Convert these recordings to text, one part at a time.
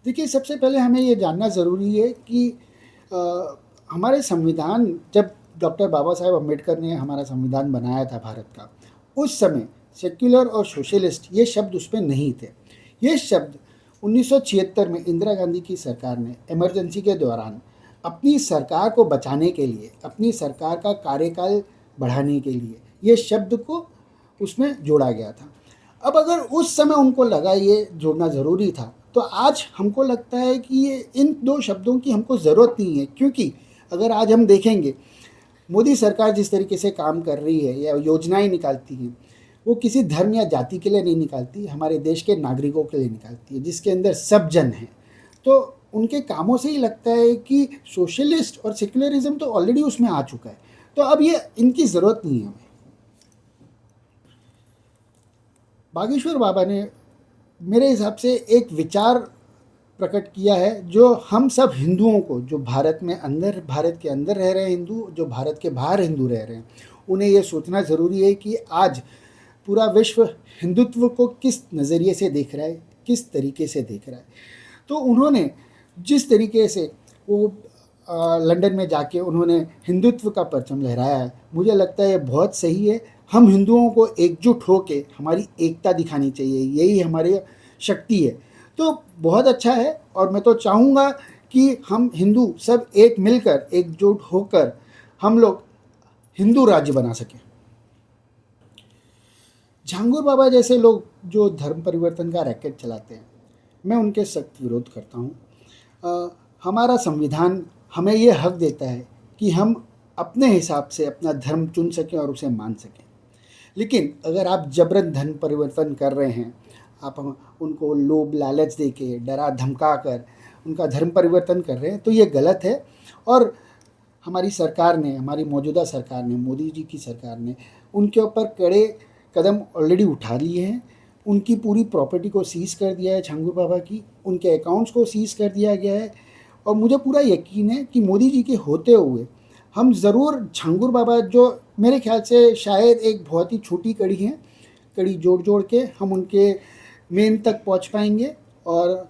देखिए, सबसे पहले हमें ये जानना ज़रूरी है कि अ, हमारे संविधान जब डॉक्टर बाबा साहेब अम्बेडकर ने हमारा संविधान बनाया था भारत का, उस समय सेक्युलर और सोशलिस्ट ये शब्द उसमें नहीं थे। ये शब्द 1976 में इंदिरा गांधी की सरकार ने इमरजेंसी के दौरान अपनी सरकार को बचाने के लिए, अपनी सरकार का कार्यकाल बढ़ाने के लिए ये शब्द को उसमें जोड़ा गया था। अब अगर उस समय उनको लगा ये जोड़ना ज़रूरी था, तो आज हमको लगता है कि ये इन 2 शब्दों की हमको ज़रूरत नहीं है, क्योंकि अगर आज हम देखेंगे, मोदी सरकार जिस तरीके से काम कर रही है या योजनाएँ निकालती हैं, वो किसी धर्म या जाति के लिए नहीं निकालती, हमारे देश के नागरिकों के लिए निकालती है, जिसके अंदर सब जन हैं। तो उनके कामों से ही लगता है कि सोशलिस्ट और सेक्युलरिज़्म तो ऑलरेडी उसमें आ चुका है, तो अब ये इनकी ज़रूरत नहीं है हमें। बागेश्वर बाबा ने मेरे हिसाब से एक विचार प्रकट किया है, जो हम सब हिंदुओं को, जो भारत में अंदर, भारत के अंदर रह रहे हैं हिंदू, जो भारत के बाहर हिंदू रह रहे हैं, उन्हें ये सोचना ज़रूरी है कि आज पूरा विश्व हिंदुत्व को किस नज़रिए से देख रहा है, किस तरीके से देख रहा है। तो उन्होंने जिस तरीके से वो लंदन में जाके उन्होंने हिंदुत्व का परचम लहराया है, मुझे लगता है ये बहुत सही है। हम हिंदुओं को एकजुट होके हमारी एकता दिखानी चाहिए, यही हमारी शक्ति है। तो बहुत अच्छा है, और मैं तो चाहूँगा कि हम हिंदू सब एक मिलकर, एकजुट होकर हम लोग हिंदू राज्य बना सकें। झांगुर बाबा जैसे लोग जो धर्म परिवर्तन का रैकेट चलाते हैं, मैं उनके सख्त विरोध करता हूँ। हमारा संविधान हमें ये हक देता है कि हम अपने हिसाब से अपना धर्म चुन सकें और उसे मान सकें। लेकिन अगर आप जबरन धर्म परिवर्तन कर रहे हैं, आप उनको लोभ लालच दे के, डरा धमका कर उनका धर्म परिवर्तन कर रहे हैं, तो ये गलत है। और हमारी सरकार ने, हमारी मौजूदा सरकार ने, मोदी जी की सरकार ने उनके ऊपर कड़े कदम ऑलरेडी उठा लिए हैं। उनकी पूरी प्रॉपर्टी को सीज़ कर दिया है, झांगुर बाबा की, उनके अकाउंट्स को सीज़ कर दिया गया है। और मुझे पूरा यकीन है कि मोदी जी के होते हुए हम ज़रूर झांगुर बाबा, जो मेरे ख्याल से शायद एक बहुत ही छोटी कड़ी है, कड़ी जोड़ जोड़ के हम उनके मेन तक पहुंच पाएंगे। और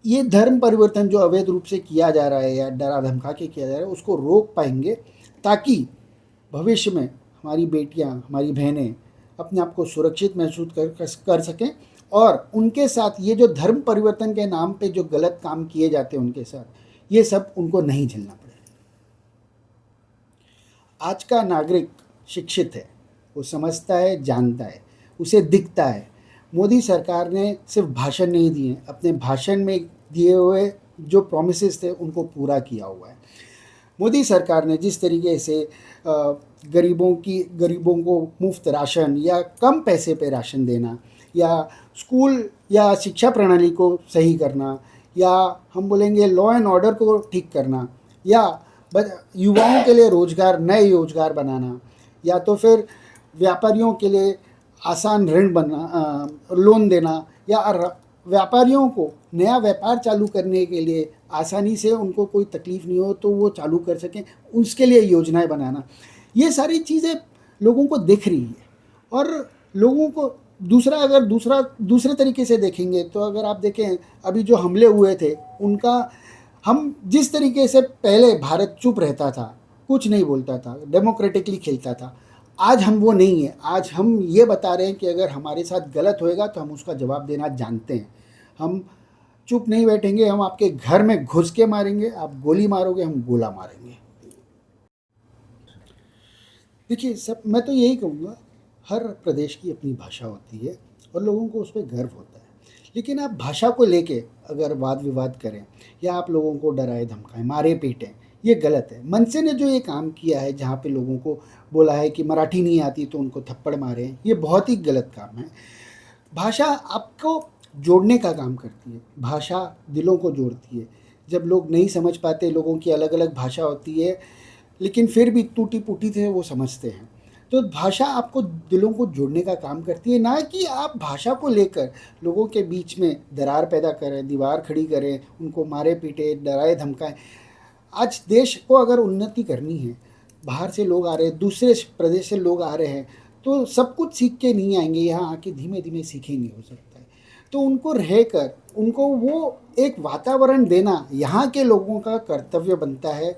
ये धर्म परिवर्तन जो अवैध रूप से किया जा रहा है या डरा धमका के किया जा रहा है, उसको रोक पाएंगे, ताकि भविष्य में हमारी बेटियां, हमारी बहनें अपने आप को सुरक्षित महसूस कर सकें। और उनके साथ ये जो धर्म परिवर्तन के नाम पे जो गलत काम किए जाते हैं उनके साथ, ये सब उनको नहीं झेलना पड़े। आज का नागरिक शिक्षित है, वो समझता है, जानता है, उसे दिखता है। मोदी सरकार ने सिर्फ भाषण नहीं दिए, अपने भाषण में दिए हुए जो प्रॉमिसेस थे उनको पूरा किया हुआ है। मोदी सरकार ने जिस तरीके से गरीबों को मुफ्त राशन या कम पैसे पे राशन देना, या स्कूल या शिक्षा प्रणाली को सही करना, या हम बोलेंगे लॉ एंड ऑर्डर को ठीक करना, या युवाओं के लिए रोजगार, नए रोजगार बनाना, या तो फिर व्यापारियों के लिए आसान ऋण लोन देना, या व्यापारियों को नया व्यापार चालू करने के लिए आसानी से उनको कोई तकलीफ़ नहीं हो तो वो चालू कर सकें, उसके लिए योजनाएं बनाना, ये सारी चीज़ें लोगों को दिख रही है। और लोगों को दूसरे तरीके से देखेंगे तो, अगर आप देखें अभी जो हमले हुए थे उनका, हम जिस तरीके से पहले भारत चुप रहता था, कुछ नहीं बोलता था, डेमोक्रेटिकली खेलता था, आज हम वो नहीं है। आज हम ये बता रहे हैं कि अगर हमारे साथ गलत होएगा तो हम उसका जवाब देना जानते हैं। हम चुप नहीं बैठेंगे, हम आपके घर में घुस के मारेंगे, आप गोली मारोगे, हम गोला मारेंगे। देखिए, सब मैं तो यही कहूँगा, हर प्रदेश की अपनी भाषा होती है और लोगों को उस पर गर्व होता है। लेकिन आप भाषा को लेके अगर वाद विवाद करें, या आप लोगों को डराए धमकाएं, मारे पीटें, ये गलत है। मनसे ने जो ये काम किया है, जहाँ पे लोगों को बोला है कि मराठी नहीं आती तो उनको थप्पड़ मारें, ये बहुत ही गलत काम है। भाषा आपको जोड़ने का काम करती है, भाषा दिलों को जोड़ती है। जब लोग नहीं समझ पाते, लोगों की अलग अलग भाषा होती है, लेकिन फिर भी टूटी फूटी से वो समझते हैं। तो भाषा आपको दिलों को जोड़ने का काम करती है, ना कि आप भाषा को लेकर लोगों के बीच में दरार पैदा करें, दीवार खड़ी करें, उनको मारे पीटे, डराए धमकाएं। आज देश को अगर उन्नति करनी है, बाहर से लोग आ रहे हैं, दूसरे प्रदेश से लोग आ रहे हैं, तो सब कुछ सीख के नहीं आएंगे, यहाँ आके धीमे धीमे सीखेंगे, हो सकता है। तो उनको रहकर उनको वो एक वातावरण देना यहाँ के लोगों का कर्तव्य बनता है।